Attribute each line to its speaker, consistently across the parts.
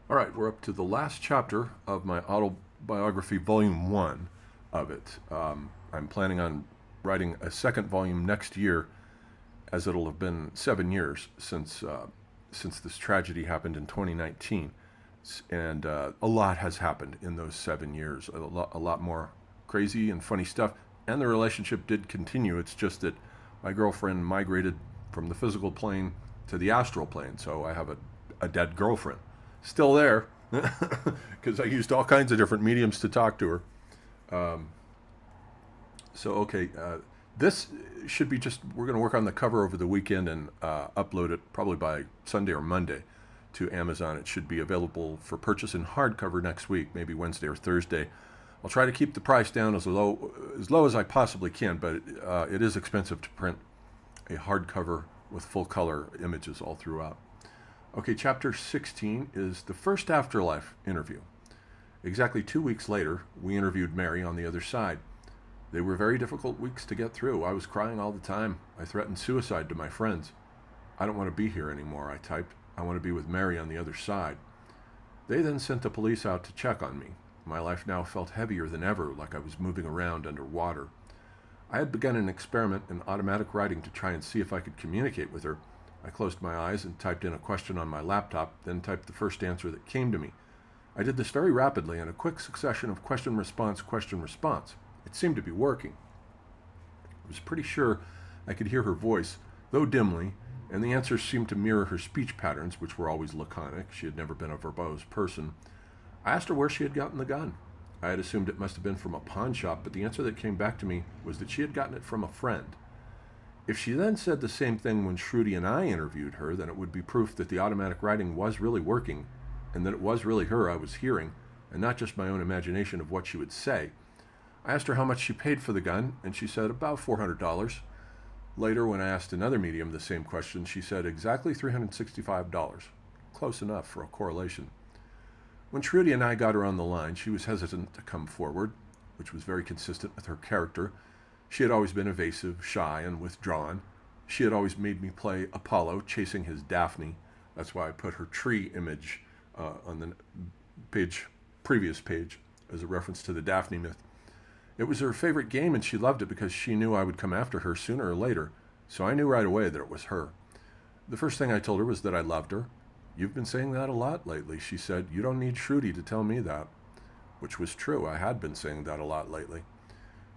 Speaker 1: All right, we're up to the last chapter of my autobiography, volume one of it. I'm planning on writing a second volume next year, as it'll have been 7 years since this tragedy happened in 2019, and a lot has happened in those 7 years. A lot more crazy and funny stuff, and the relationship did continue. It's just that my girlfriend migrated from the physical plane to the astral plane, so I have a dead girlfriend still there because I used all kinds of different mediums to talk to her. Um, okay, this should be just, we're going to work on the cover over the weekend and upload it probably by Sunday or Monday to Amazon. It should be available for purchase in hardcover next week, maybe Wednesday or Thursday. I'll try to keep the price down as low as I possibly can, but it is expensive to print a hardcover with full color images all throughout. Okay, chapter 16 is the first afterlife interview. Exactly 2 weeks later, we interviewed Mary on the other side. They were very difficult weeks to get through. I was crying all the time. I threatened suicide to my friends. I don't want to be here anymore, I typed. I want to be with Mary on the other side. They then sent the police out to check on me. My life now felt heavier than ever, like I was moving around underwater. I had begun an experiment in automatic writing to try and see if I could communicate with her. I closed my eyes and typed in a question on my laptop, then typed the first answer that came to me. I did this very rapidly in a quick succession of question-response, question-response. It seemed to be working. I was pretty sure I could hear her voice, though dimly, and the answers seemed to mirror her speech patterns, which were always laconic. She had never been a verbose person. I asked her where she had gotten the gun. I had assumed it must have been from a pawn shop, but the answer that came back to me was that she had gotten it from a friend. If she then said the same thing when Shruti and I interviewed her, then it would be proof that the automatic writing was really working, and that it was really her I was hearing, and not just my own imagination of what she would say. I asked her how much she paid for the gun, and she said about $400. Later, when I asked another medium the same question, she said exactly $365. Close enough for a correlation. When Shruti and I got her on the line, she was hesitant to come forward, which was very consistent with her character. She had always been evasive, shy, and withdrawn. She had always made me play Apollo chasing his Daphne. That's why I put her tree image on the previous page as a reference to the Daphne myth. It was her favorite game, and she loved it because she knew I would come after her sooner or later, so I knew right away that it was her. The first thing I told her was that I loved her. "You've been saying that a lot lately," she said. "You don't need Shruti to tell me that." Which was true. I had been saying that a lot lately.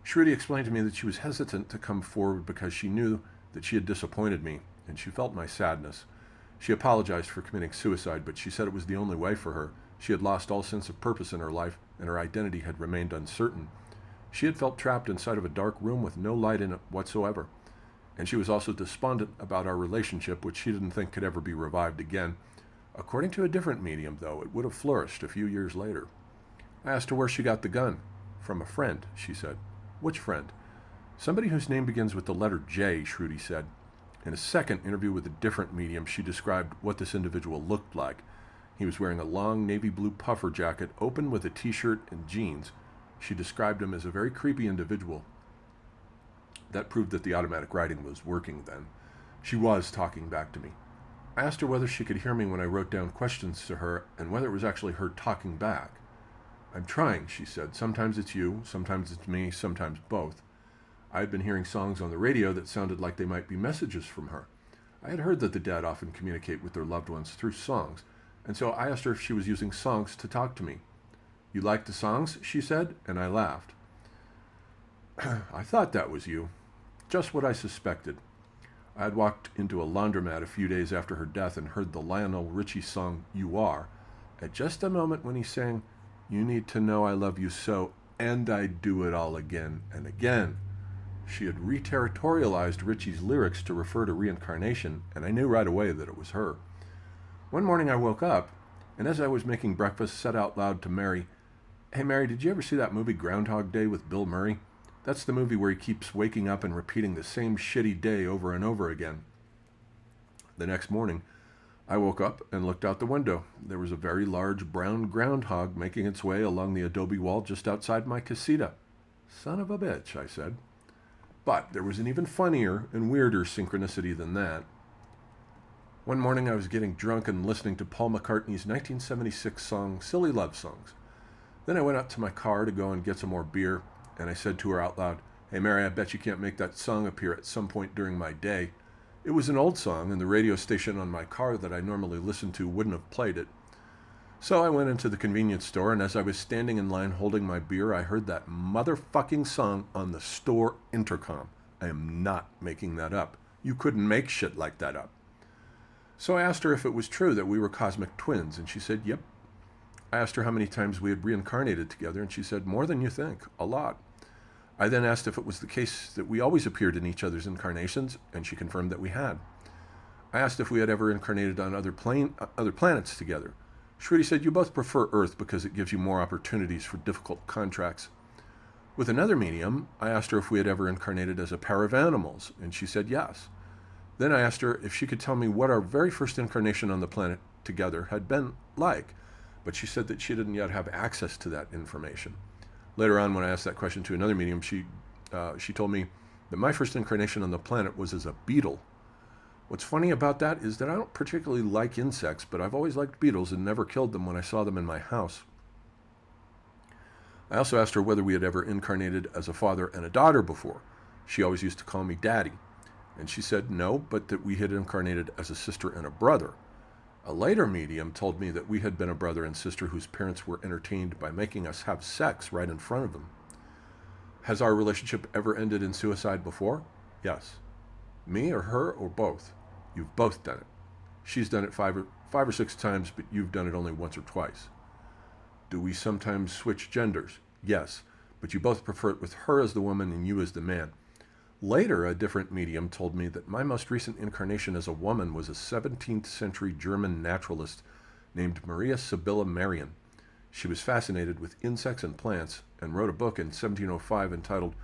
Speaker 1: Shruti explained to me that she was hesitant to come forward because she knew that she had disappointed me, and she felt my sadness. She apologized for committing suicide, but she said it was the only way for her. She had lost all sense of purpose in her life, and her identity had remained uncertain. She had felt trapped inside of a dark room with no light in it whatsoever. And she was also despondent about our relationship, which she didn't think could ever be revived again. According to a different medium, though, it would have flourished a few years later. I asked her where she got the gun. "From a friend," she said. "Which friend?" "Somebody whose name begins with the letter J," Shruti said. In a second interview with a different medium, she described what this individual looked like. He was wearing a long navy blue puffer jacket, open with a t-shirt and jeans. She described him as a very creepy individual. That proved that the automatic writing was working then. She was talking back to me. I asked her whether she could hear me when I wrote down questions to her and whether it was actually her talking back. "I'm trying," she said. "Sometimes it's you, sometimes it's me, sometimes both." I had been hearing songs on the radio that sounded like they might be messages from her. I had heard that the dead often communicate with their loved ones through songs, and so I asked her if she was using songs to talk to me. "You like the songs?" she said, and I laughed. "I thought that was you." Just what I suspected. I had walked into a laundromat a few days after her death and heard the Lionel Richie song "You Are" at just a moment when he sang, "You need to know I love you so, and I'd do it all again and again." She had re-territorialized Richie's lyrics to refer to reincarnation, and I knew right away that it was her. One morning I woke up, and as I was making breakfast, said out loud to Mary, "Hey Mary, did you ever see that movie Groundhog Day with Bill Murray? That's the movie where he keeps waking up and repeating the same shitty day over and over again." The next morning, I woke up and looked out the window. There was a very large brown groundhog making its way along the adobe wall just outside my casita. "Son of a bitch," I said. But there was an even funnier and weirder synchronicity than that. One morning I was getting drunk and listening to Paul McCartney's 1976 song, Silly Love Songs. Then I went out to my car to go and get some more beer, and I said to her out loud, "Hey Mary, I bet you can't make that song appear at some point during my day." It was an old song, and the radio station on my car that I normally listen to wouldn't have played it. So I went into the convenience store, and as I was standing in line holding my beer, I heard that motherfucking song on the store intercom. I am not making that up. You couldn't make shit like that up. So I asked her if it was true that we were cosmic twins, and she said, yep. I asked her how many times we had reincarnated together, and she said, more than you think, a lot. I then asked if it was the case that we always appeared in each other's incarnations, and she confirmed that we had. I asked if we had ever incarnated on other planets together. Shruti said, you both prefer Earth because it gives you more opportunities for difficult contracts. With another medium, I asked her if we had ever incarnated as a pair of animals, and she said yes. Then I asked her if she could tell me what our very first incarnation on the planet together had been like, but she said that she didn't yet have access to that information. Later on, when I asked that question to another medium, she told me that my first incarnation on the planet was as a beetle. What's funny about that is that I don't particularly like insects, but I've always liked beetles and never killed them when I saw them in my house. I also asked her whether we had ever incarnated as a father and a daughter before. She always used to call me Daddy. And she said no, but that we had incarnated as a sister and a brother. A later medium told me that we had been a brother and sister whose parents were entertained by making us have sex right in front of them. Has our relationship ever ended in suicide before? Yes. Me or her or both? You've both done it. She's done it five or six times, but you've done it only once or twice. Do we sometimes switch genders? Yes, but you both prefer it with her as the woman and you as the man. Later, a different medium told me that my most recent incarnation as a woman was a 17th century German naturalist named Maria Sibylla Merian. She was fascinated with insects and plants and wrote a book in 1705 entitled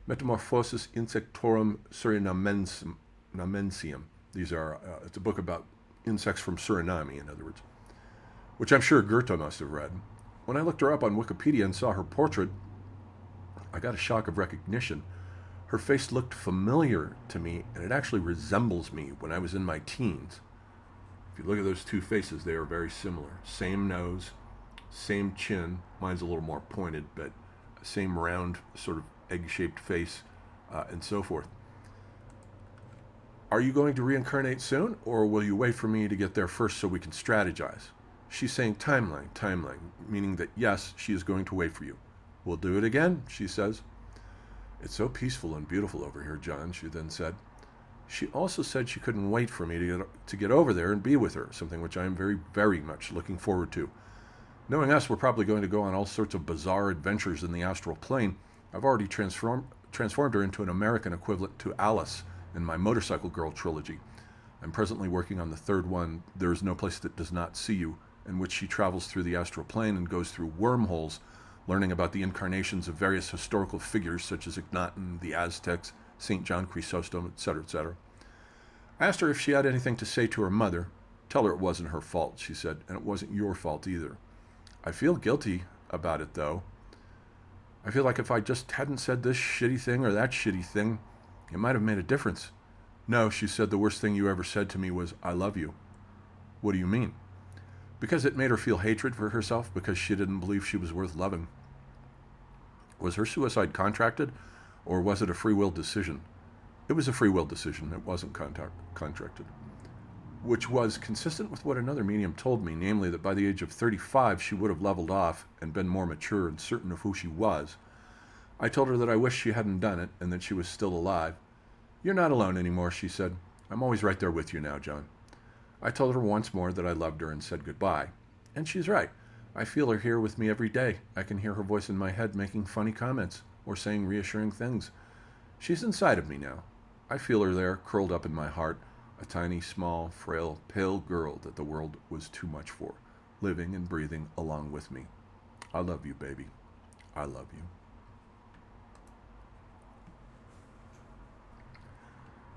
Speaker 1: Metamorphosis Insectorum Surinamensium. It's a book about insects from Suriname, in other words, which I'm sure Goethe must have read. When I looked her up on Wikipedia and saw her portrait, I got a shock of recognition. Her face looked familiar to me, and it actually resembles me when I was in my teens. If you look at those two faces, they are very similar. Same nose, same chin. Mine's a little more pointed, but same round, sort of egg-shaped face, and so forth. Are you going to reincarnate soon, or will you wait for me to get there first so we can strategize? She's saying timeline, meaning that yes, she is going to wait for you. We'll do it again, she says. It's so peaceful and beautiful over here, John, she then said. She also said she couldn't wait for me to get over there and be with her, something which I am very, very much looking forward to. Knowing us, we're probably going to go on all sorts of bizarre adventures in the astral plane. I've already transformed her into an American equivalent to Alice in my Motorcycle Girl trilogy. I'm presently working on the third one, There Is No Place That Does Not See You, in which she travels through the astral plane and goes through wormholes, learning about the incarnations of various historical figures such as Akhenaten, the Aztecs, St. John Chrysostom, etc., etc. I asked her if she had anything to say to her mother. Tell her it wasn't her fault, she said, and it wasn't your fault either. I feel guilty about it, though. I feel like if I just hadn't said this shitty thing or that shitty thing, it might have made a difference. No, she said, the worst thing you ever said to me was, I love you. What do you mean? Because it made her feel hatred for herself because she didn't believe she was worth loving. Was her suicide contracted, or was it a free will decision? It was a free will decision. It wasn't contracted. Which was consistent with what another medium told me, namely that by the age of 35 she would have leveled off and been more mature and certain of who she was. I told her that I wished she hadn't done it and that she was still alive. You're not alone anymore, she said. I'm always right there with you now, John. I told her once more that I loved her and said goodbye. And she's right. I feel her here with me every day. I can hear her voice in my head making funny comments or saying reassuring things. She's inside of me now. I feel her there, curled up in my heart, a tiny, small, frail, pale girl that the world was too much for, living and breathing along with me. I love you, baby. I love you.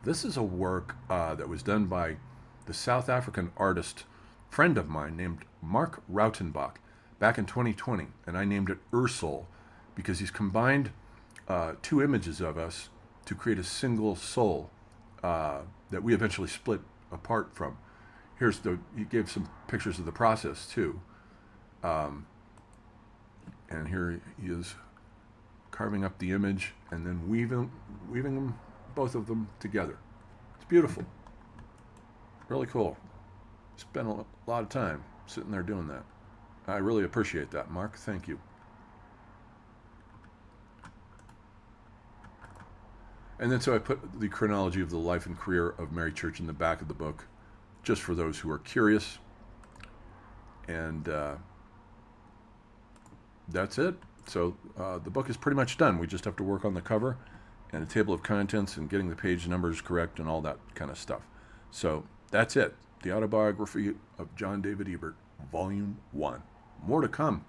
Speaker 1: This is a work that was done by the South African artist friend of mine named Mark Rautenbach back in 2020, and I named it Ursol because he's combined two images of us to create a single soul that we eventually split apart from. He gave some pictures of the process too. And here he is carving up the image and then weaving them, both of them together. It's beautiful. Really cool. Spent a lot of time sitting there doing that. I really appreciate that, Mark. Thank you. And then so I put the chronology of the life and career of Mary Church in the back of the book, just for those who are curious. And that's it. So the book is pretty much done. We just have to work on the cover and a table of contents and getting the page numbers correct and all that kind of stuff. So that's it. The Autobiography of John David Ebert, Volume 1. More to come.